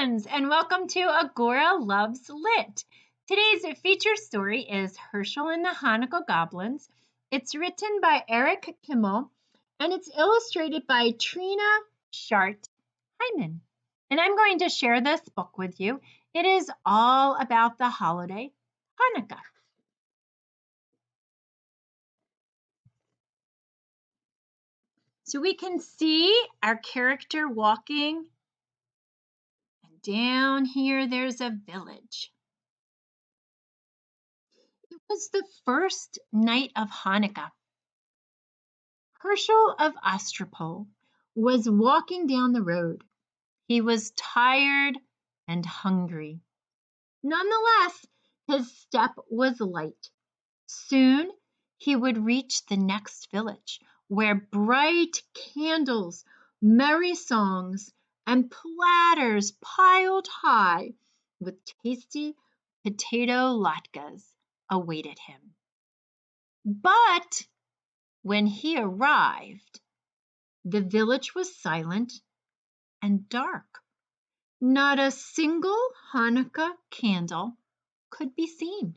friends, and welcome to Agora Loves Lit. Today's feature story is Herschel and the Hanukkah Goblins. It's written by Eric Kimmel, and it's illustrated by Trina Shart Hyman. And I'm going to share this book with you. It is all about the holiday Hanukkah. So we can see our character walking, and down here there's a village. It was the first night of Hanukkah. Herschel of Ostropol was walking down the road. He was tired and hungry. Nonetheless, his step was light. Soon he would reach the next village, where bright candles, merry songs, and platters piled high with tasty potato latkes awaited him. But when he arrived, the village was silent and dark. Not a single Hanukkah candle could be seen.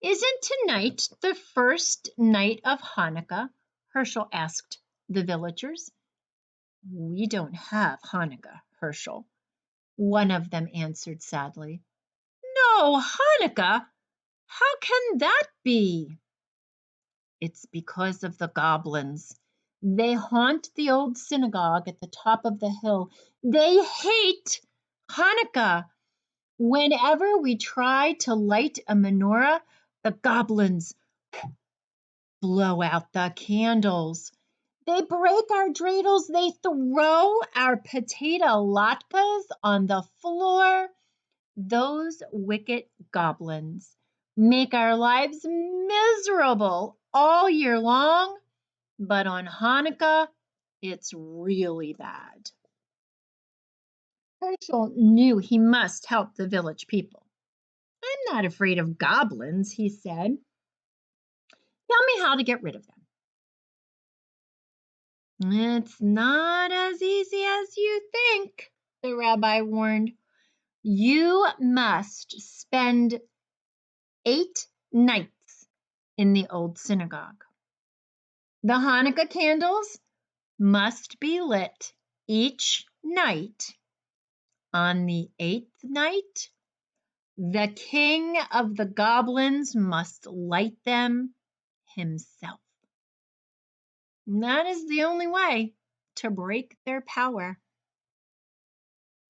Isn't tonight the first night of Hanukkah? Herschel asked the villagers. We don't have Hanukkah, Herschel, one of them answered sadly. No, Hanukkah? How can that be? It's because of the goblins. They haunt the old synagogue at the top of the hill. They hate Hanukkah. Whenever we try to light a menorah, the goblins blow out the candles. They break our dreidels. They throw our potato latkes on the floor. Those wicked goblins make our lives miserable all year long, but on Hanukkah, it's really bad. Herschel knew he must help the village people. I'm not afraid of goblins, he said. Tell me how to get rid of them. It's not as easy as you think, the rabbi warned. You must spend 8 nights in the old synagogue. The Hanukkah candles must be lit each night. On the 8th night, the king of the goblins must light them himself. And that is the only way to break their power.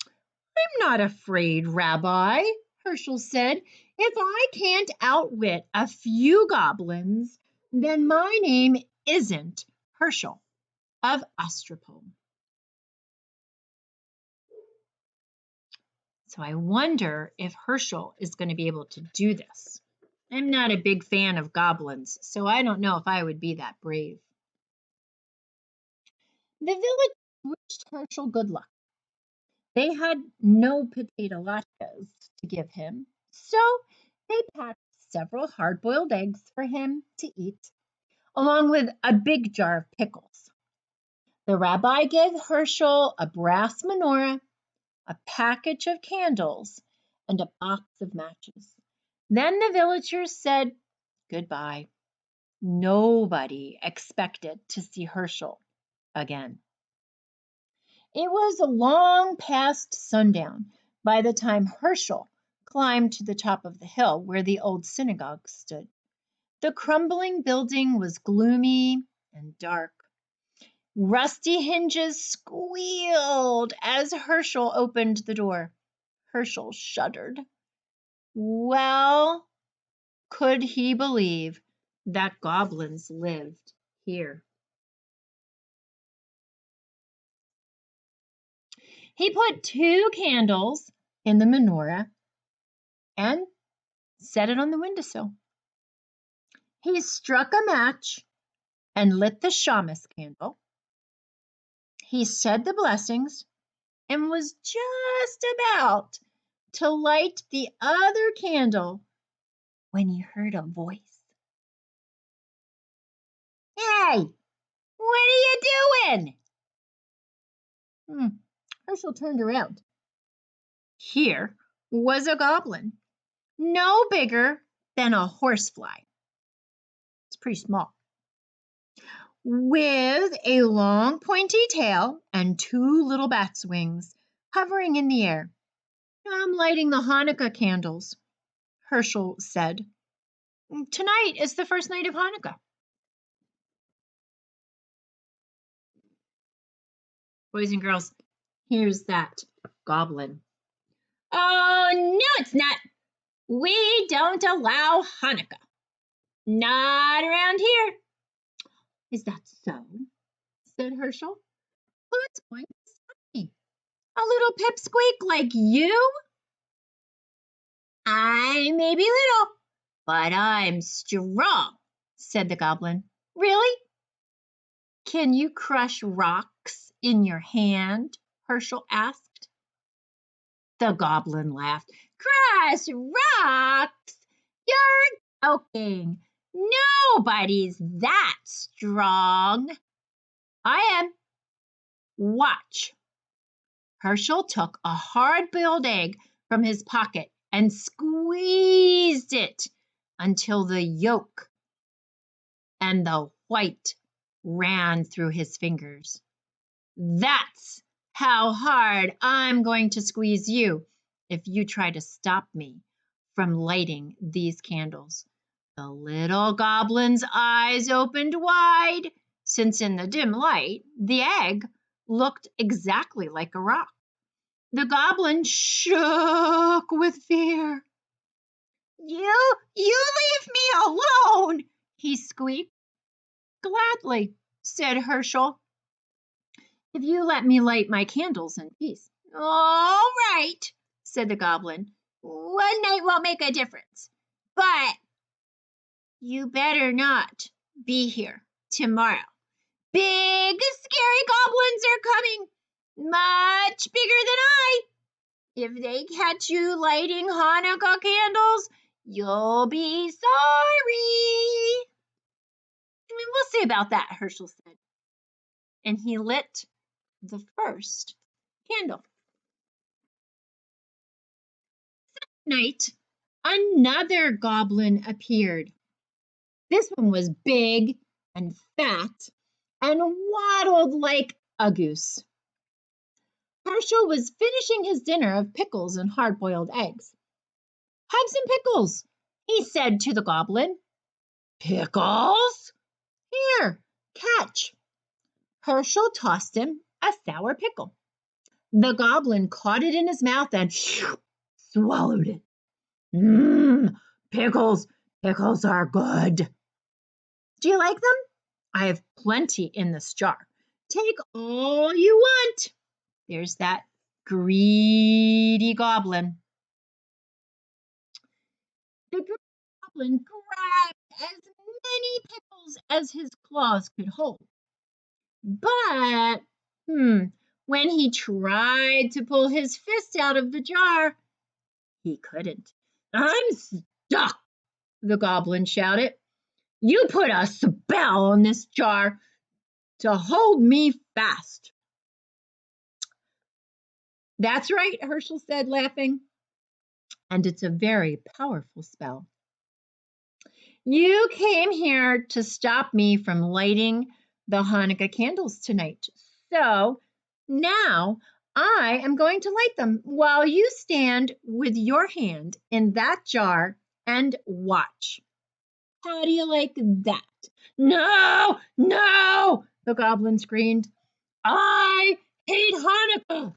I'm not afraid, Rabbi, Herschel said. If I can't outwit a few goblins, then my name isn't Herschel of Ostropol. So I wonder if Herschel is going to be able to do this. I'm not a big fan of goblins, so I don't know if I would be that brave. The village wished Herschel good luck. They had no potato latkes to give him, so they packed several hard-boiled eggs for him to eat, along with a big jar of pickles. The rabbi gave Herschel a brass menorah, a package of candles, and a box of matches. Then the villagers said goodbye. Nobody expected to see Herschel again. It was long past sundown by the time Herschel climbed to the top of the hill where the old synagogue stood. The crumbling building was gloomy and dark. Rusty hinges squealed as Herschel opened the door. Herschel shuddered. Well, could he believe that goblins lived here? He put 2 candles in the menorah and set it on the windowsill. He struck a match and lit the shamus candle. He said the blessings and was just about to light the other candle when he heard a voice. Hey, what are you doing? Herschel turned around. Here was a goblin, no bigger than a horsefly. It's pretty small. With a long pointy tail and two little bat's wings hovering in the air. I'm lighting the Hanukkah candles, Herschel said. Tonight is the first night of Hanukkah. Boys and girls, here's that goblin. Oh, no, it's not. We don't allow Hanukkah. Not around here. Is that so? Said Herschel. Who's going to stop me? A little pipsqueak like you? I may be little, but I'm strong, said the goblin. Really? Can you crush rocks in your hand? Herschel asked. The goblin laughed. Crush rocks? You're joking. Nobody's that strong. I am. Watch. Herschel took a hard-boiled egg from his pocket and squeezed it until the yolk and the white ran through his fingers. That's how hard I'm going to squeeze you if you try to stop me from lighting these candles. The little goblin's eyes opened wide, since in the dim light, the egg looked exactly like a rock. The goblin shook with fear. You leave me alone, he squeaked. Gladly, said Herschel, if you let me light my candles in peace. All right, said the goblin. One night won't make a difference, but you better not be here tomorrow. Big, scary goblins are coming, much bigger than I. If they catch you lighting Hanukkah candles, you'll be sorry. We'll see about that, Herschel said. And he lit the first candle. That night, another goblin appeared. This one was big and fat and waddled like a goose. Herschel was finishing his dinner of pickles and hard-boiled eggs. Have some pickles, he said to the goblin. Pickles? Here, catch. Herschel tossed him a sour pickle. The goblin caught it in his mouth and swallowed it. Pickles. Pickles are good. Do you like them? I have plenty in this jar. Take all you want. There's that greedy goblin. The greedy goblin grabbed as many pickles as his claws could hold. But, when he tried to pull his fist out of the jar, he couldn't. I'm stuck, the goblin shouted. You put a spell on this jar to hold me fast. That's right, Herschel said, laughing. And it's a very powerful spell. You came here to stop me from lighting the Hanukkah candles tonight. So now I am going to light them while you stand with your hand in that jar and watch. How do you like that? No, no, the goblin screamed. I hate Hanukkah.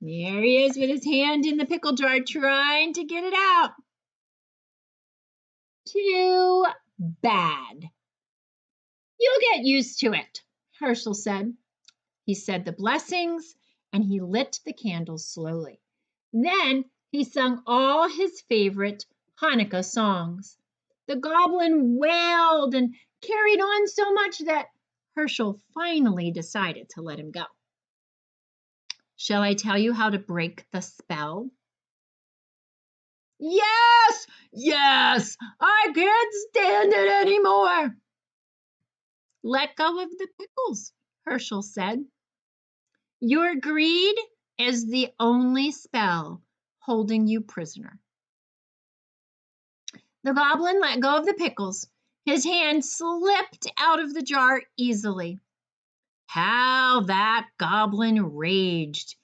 There he is with his hand in the pickle jar trying to get it out. Too bad. You'll get used to it, Herschel said. He said the blessings and he lit the candles slowly. Then he sung all his favorite Hanukkah songs. The goblin wailed and carried on so much that Herschel finally decided to let him go. Shall I tell you how to break the spell? Yes, yes, I can't stand it anymore. Let go of the pickles, Herschel said. Your greed is the only spell holding you prisoner. The goblin let go of the pickles. His hand slipped out of the jar easily. How that goblin raged!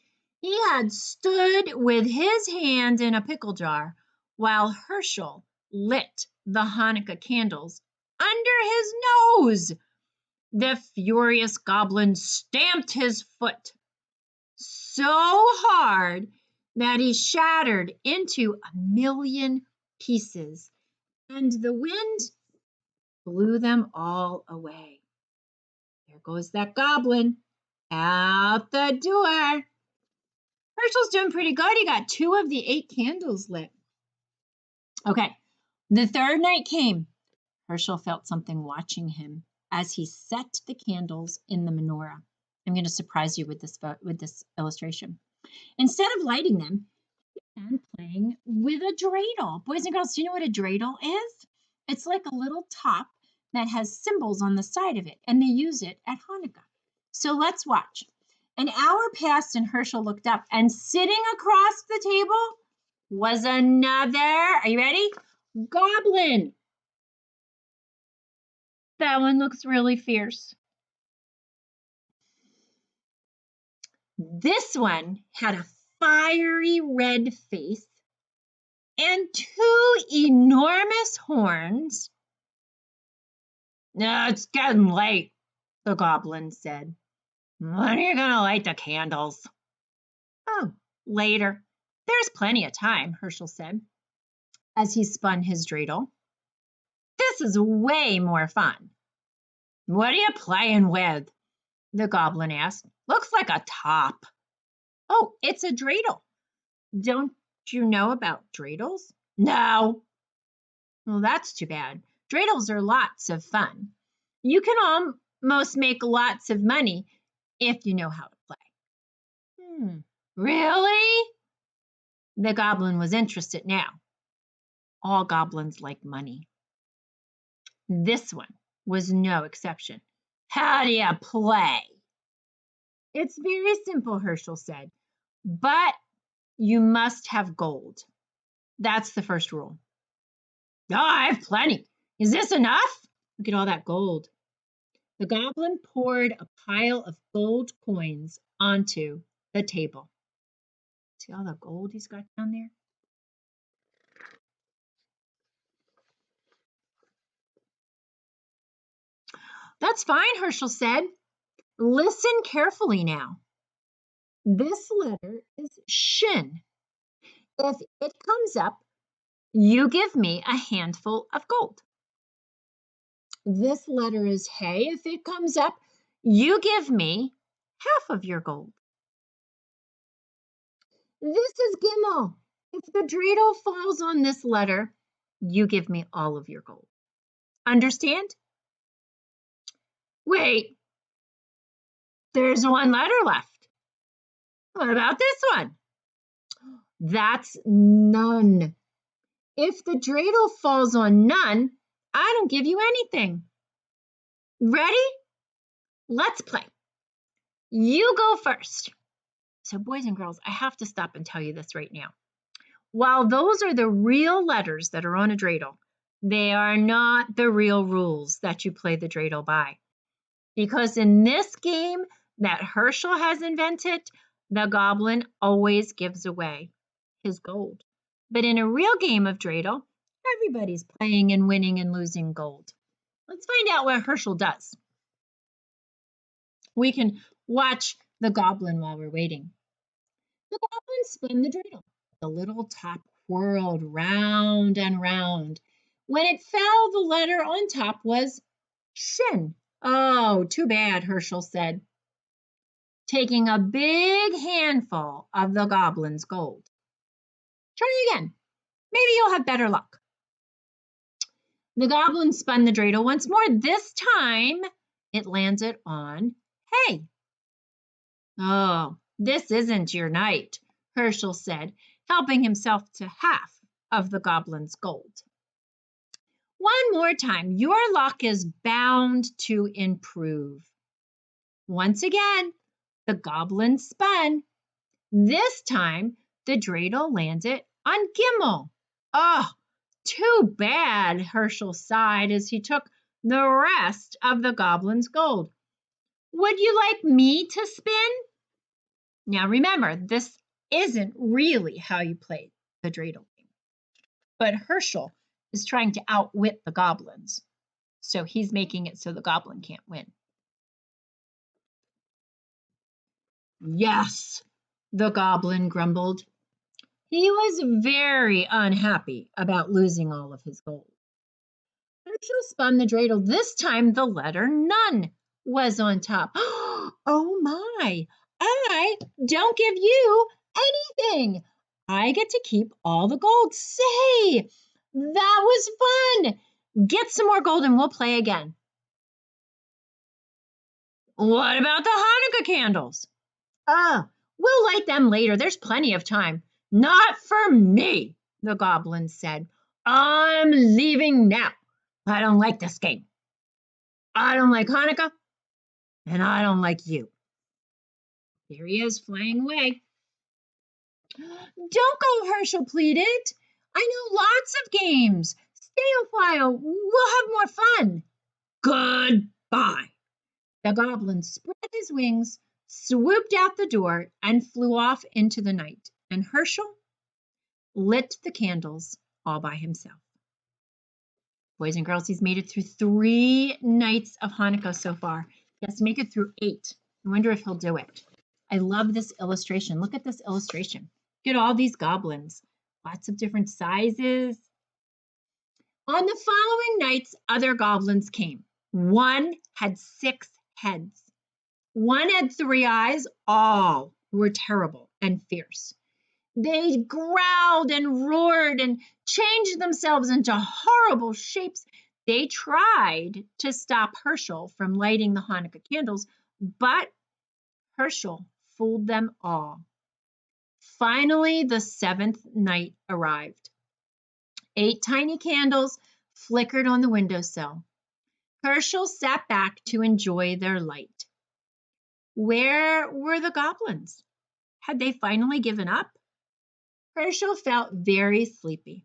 He had stood with his hand in a pickle jar while Herschel lit the Hanukkah candles under his nose. The furious goblin stamped his foot so hard that he shattered into a million pieces, and the wind blew them all away. There goes that goblin out the door. Herschel's doing pretty good. He got 2 of the 8 candles lit. Okay, the third night came. Herschel felt something watching him as he set the candles in the menorah. I'm going to surprise you with this illustration. Instead of lighting them, he began playing with a dreidel. Boys and girls, do you know what a dreidel is? It's like a little top that has symbols on the side of it, and they use it at Hanukkah. So let's watch. An hour passed and Herschel looked up, and sitting across the table was another, are you ready? Goblin. That one looks really fierce. This one had a fiery red face and 2 enormous horns. No, it's getting late, the goblin said. When are you going to light the candles? Oh, later. There's plenty of time, Herschel said, as he spun his dreidel. This is way more fun. What are you playing with? The goblin asked. Looks like a top. Oh, it's a dreidel. Don't you know about dreidels? No. Well, that's too bad. Dreidels are lots of fun. You can almost make lots of money if you know how to play. Really? The goblin was interested now. All goblins like money. This one was no exception. How do you play? It's very simple, Herschel said, but you must have gold. That's the first rule. Oh, I have plenty. Is this enough? Look at all that gold. The goblin poured a pile of gold coins onto the table. See all the gold he's got down there? That's fine, Herschel said. Listen carefully now. This letter is shin. If it comes up, you give me a handful of gold. This letter is hey. If it comes up, you give me half of your gold. This is gimel. If the dreidel falls on this letter, you give me all of your gold. Understand? Wait, there's one letter left. What about this one? That's none. If the dreidel falls on none, I don't give you anything. Ready? Let's play. You go first. So boys and girls, I have to stop and tell you this right now. While those are the real letters that are on a dreidel, they are not the real rules that you play the dreidel by. Because in this game that Herschel has invented, the goblin always gives away his gold. But in a real game of dreidel, everybody's playing and winning and losing gold. Let's find out what Herschel does. We can watch the goblin while we're waiting. The goblin spun the dreidel. The little top whirled round and round. When it fell, the letter on top was shin. Oh, too bad, Herschel said, taking a big handful of the goblin's gold. Try again. Maybe you'll have better luck. The goblin spun the dreidel once more. This time, it landed on hay. Oh, this isn't your night, Herschel said, helping himself to half of the goblin's gold. One more time, your luck is bound to improve. Once again, the goblin spun. This time, the dreidel landed on Gimel. Oh, too bad, Herschel sighed as he took the rest of the goblin's gold. Would you like me to spin? Now remember, this isn't really how you play the dreidel game. But Herschel is trying to outwit the goblins. So he's making it so the goblin can't win. Yes, the goblin grumbled. He was very unhappy about losing all of his gold. Herschel spun the dreidel. This time the letter none was on top. Oh my, I don't give you anything. I get to keep all the gold. Say, that was fun. Get some more gold and we'll play again. What about the Hanukkah candles? We'll light them later. There's plenty of time. Not for me, the goblin said. I'm leaving now. I don't like this game. I don't like Hanukkah, and I don't like you. Here he is, flying away. Don't go, Herschel pleaded. I know lots of games. Stay a while. We'll have more fun. Goodbye. The goblin spread his wings, swooped out the door, and flew off into the night. And Herschel lit the candles all by himself. Boys and girls, he's made it through 3 nights of Hanukkah so far. He has to make it through 8. I wonder if he'll do it. I love this illustration. Look at this illustration. Look at all these goblins. Lots of different sizes. On the following nights, other goblins came. One had 6 heads. One had 3 eyes. All were terrible and fierce. They growled and roared and changed themselves into horrible shapes. They tried to stop Herschel from lighting the Hanukkah candles, but Herschel fooled them all. Finally, the 7th night arrived. 8 tiny candles flickered on the windowsill. Herschel sat back to enjoy their light. Where were the goblins? Had they finally given up? Herschel felt very sleepy.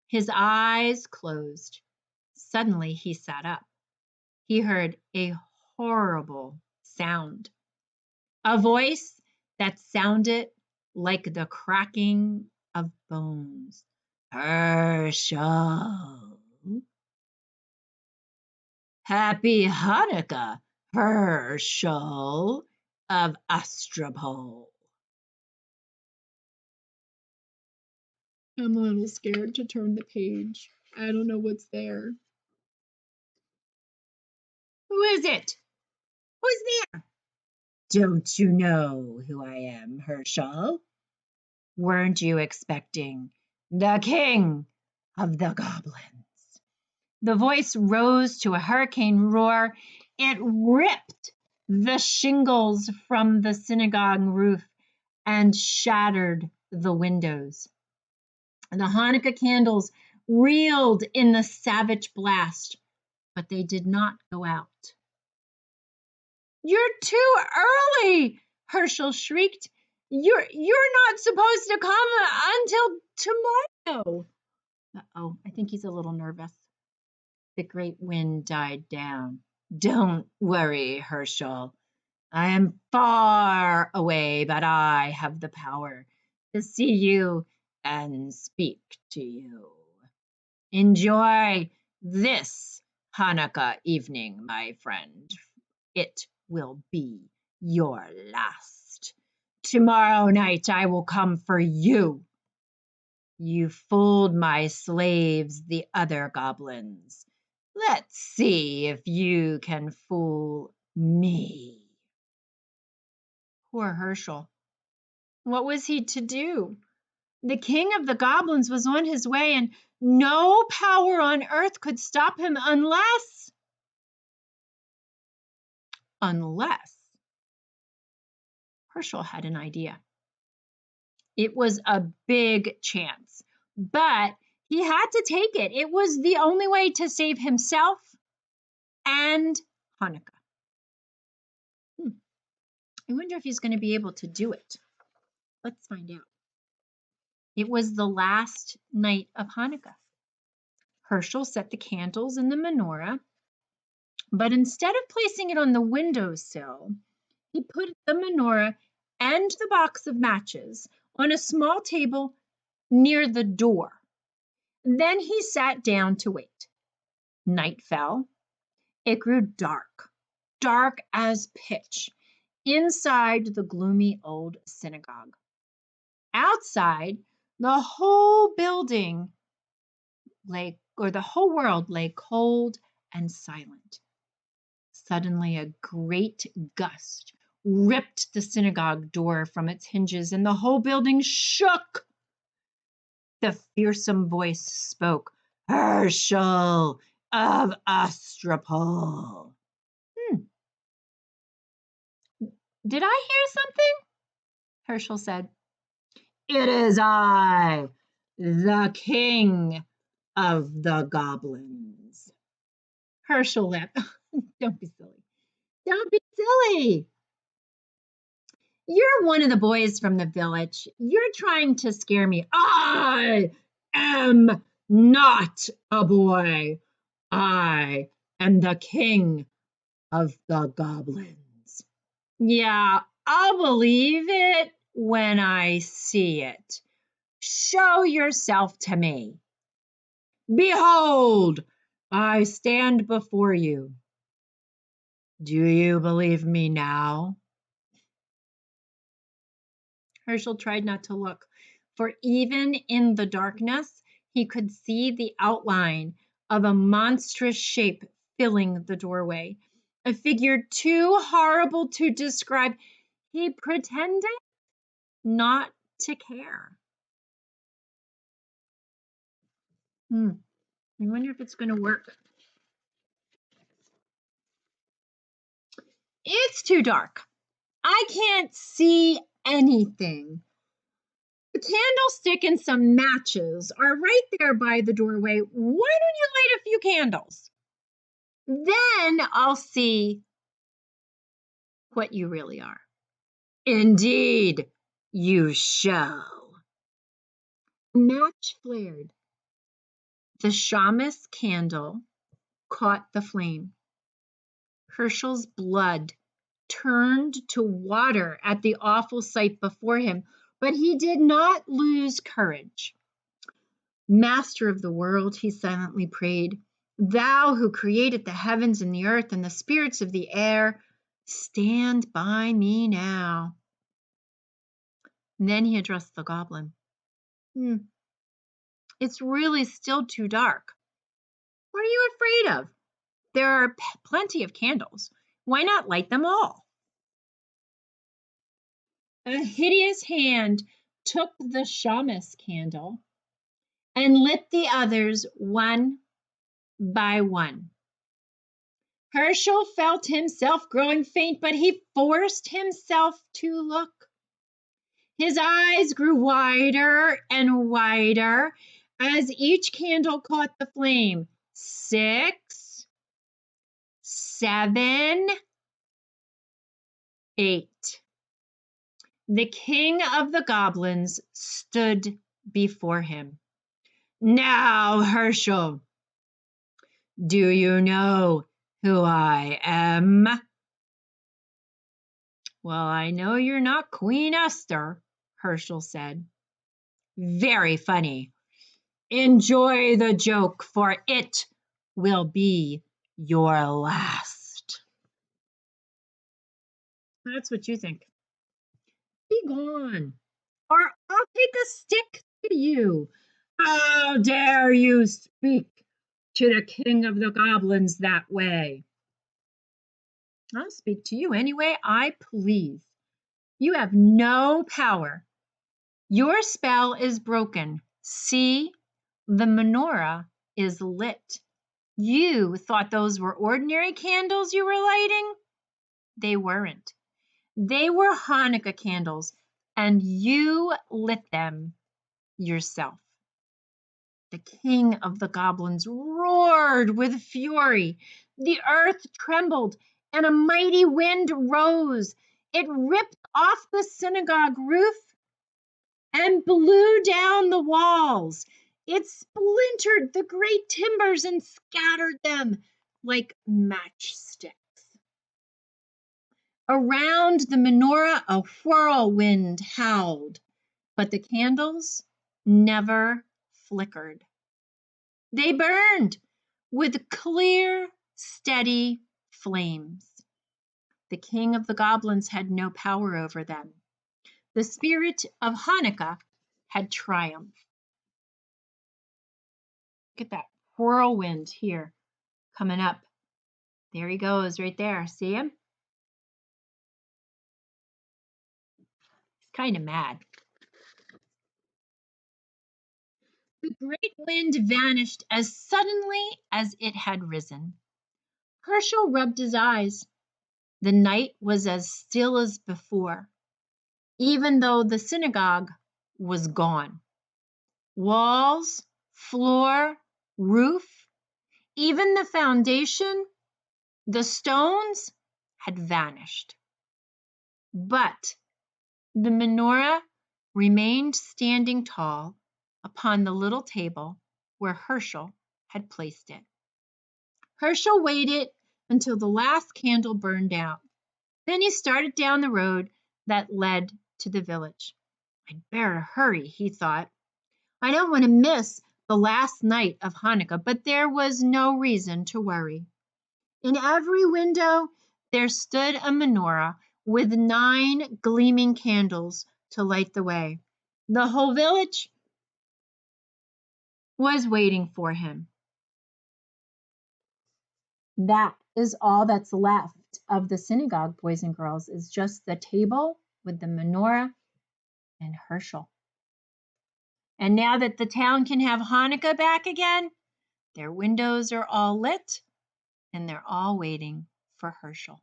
His eyes closed. Suddenly he sat up. He heard a horrible sound. A voice that sounded like the cracking of bones. Herschel. Happy Hanukkah, Herschel of Astropol. I'm a little scared to turn the page. I don't know what's there. Who is it? Who's there? Don't you know who I am, Herschel? Weren't you expecting the king of the goblins? The voice rose to a hurricane roar. It ripped the shingles from the synagogue roof and shattered the windows. The Hanukkah candles reeled in the savage blast, but they did not go out. You're too early, Herschel shrieked. You're not supposed to come until tomorrow. Uh-oh, I think he's a little nervous. The great wind died down. Don't worry, Herschel. I am far away, but I have the power to see you and speak to you. Enjoy this Hanukkah evening, my friend. It will be your last. Tomorrow night I will come for you. You fooled my slaves, the other goblins. Let's see if you can fool me. Poor Herschel. What was he to do? The king of the goblins was on his way, and no power on earth could stop him unless Herschel had an idea. It was a big chance, but He had to take it. It was the only way to save himself and Hanukkah. I wonder if he's going to be able to do it. Let's find out. It was the last night of Hanukkah. Herschel set the candles in the menorah, but instead of placing it on the windowsill, he put the menorah and the box of matches on a small table near the door. Then he sat down to wait. Night fell. It grew dark, dark as pitch, inside the gloomy old synagogue. Outside, the whole building the whole world lay cold and silent. Suddenly, a great gust ripped the synagogue door from its hinges, and the whole building shook. The fearsome voice spoke, Herschel of Ostropol. Did I hear something? Herschel said. It is I, the king of the goblins. Herschel laughed. Don't be silly. Don't be silly. You're one of the boys from the village. You're trying to scare me. I am not a boy. I am the king of the goblins. Yeah, I'll believe it when I see it. Show yourself to me. Behold, I stand before you. Do you believe me now? Herschel tried not to look, for even in the darkness, he could see the outline of a monstrous shape filling the doorway, a figure too horrible to describe. He pretended not to care. I wonder if it's going to work. It's too dark. I can't see anything. The candlestick and some matches are right there by the doorway. Why don't you light a few candles? Then I'll see what you really are. Indeed, you shall. A match flared. The shamus candle caught the flame. Herschel's blood turned to water at the awful sight before him, but he did not lose courage. Master of the world, he silently prayed, thou who created the heavens and the earth and the spirits of the air, stand by me now. And then he addressed the goblin. It's really still too dark. What are you afraid of? There are plenty of candles. Why not light them all? A hideous hand took the shamus candle and lit the others one by one. Herschel felt himself growing faint, but he forced himself to look. His eyes grew wider and wider as each candle caught the flame. 6, 7, 8. The king of the goblins stood before him. Now, Herschel, do you know who I am? Well, I know you're not Queen Esther, Herschel said. Very funny. Enjoy the joke, for it will be your last. That's what you think. Be gone, or I'll take a stick to you. How dare you speak to the king of the goblins that way? I'll speak to you any way I please. You have no power. Your spell is broken. See, the menorah is lit. You thought those were ordinary candles you were lighting? They weren't. They were Hanukkah candles, and you lit them yourself. The king of the goblins roared with fury. The earth trembled, and a mighty wind rose. It ripped off the synagogue roof and blew down the walls. It splintered the great timbers and scattered them like matchsticks. Around the menorah, a whirlwind howled, but the candles never flickered. They burned with clear, steady flames. The king of the goblins had no power over them. The spirit of Hanukkah had triumphed. Look at that whirlwind here coming up. There he goes right there. See him? He's kind of mad. The great wind vanished as suddenly as it had risen. Herschel rubbed his eyes. The night was as still as before, even though the synagogue was gone. Walls, floor, roof, even the foundation, the stones had vanished. But the menorah remained standing tall upon the little table where Herschel had placed it. Herschel waited until the last candle burned out. Then he started down the road that led to the village. I'd better hurry, he thought. I don't want to miss the last night of Hanukkah, but there was no reason to worry. In every window there stood a menorah with 9 gleaming candles to light the way. The whole village was waiting for him. That is all that's left of the synagogue, boys and girls, is just the table with the menorah and Herschel. And now that the town can have Hanukkah back again, their windows are all lit and they're all waiting for Herschel.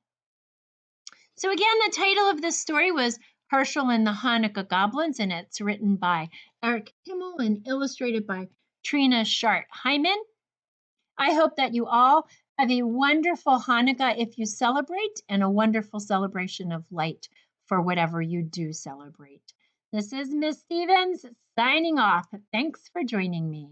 So again, the title of this story was Herschel and the Hanukkah Goblins, and it's written by Eric Himmel and illustrated by Trina Shart-Hyman. I hope that you all have a wonderful Hanukkah if you celebrate, and a wonderful celebration of light for whatever you do celebrate. This is Miss Stevens signing off. Thanks for joining me.